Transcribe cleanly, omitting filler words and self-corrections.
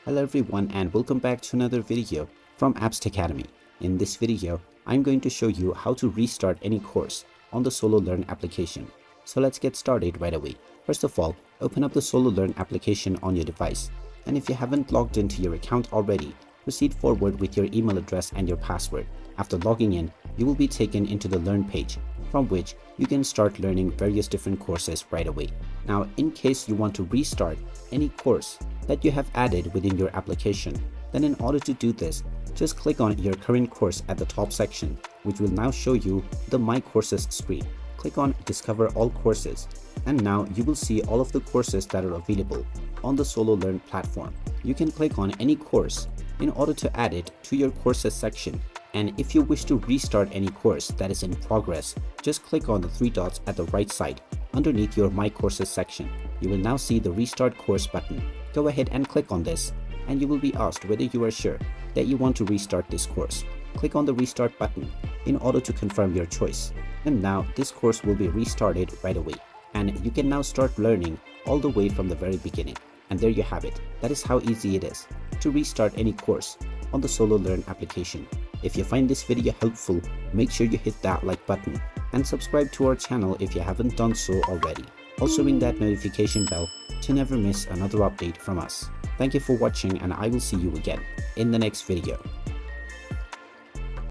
Hello everyone and welcome back to another video from Apps Academy. In this video, I'm going to show you how to restart any course on the SoloLearn application. So let's get started right away. First of all, open up the SoloLearn application on your device. And if you haven't logged into your account already, proceed forward with your email address and your password. After logging in, you will be taken into the Learn page, from which you can start learning various different courses right away. Now, in case you want to restart any course that you have added within your application, then in order to do this, just click on your current course at the top section, which will now show you the My Courses screen. Click on Discover All Courses, and now you will see all of the courses that are available on the SoloLearn platform. You can click on any course in order to add it to your courses section. And if you wish to restart any course that is in progress, just click on the three dots at the right side underneath your My Courses section. You will now see the Restart Course button. Go ahead and click on this, and you will be asked whether you are sure that you want to restart this course. Click on the Restart button in order to confirm your choice. And now this course will be restarted right away, and you can now start learning all the way from the very beginning. And there you have it. That is how easy it is to restart any course on the SoloLearn application. If you find this video helpful, make sure you hit that like button and subscribe to our channel if you haven't done so already. Also ring that notification bell to never miss another update from us. Thank you for watching, and I will see you again in the next video.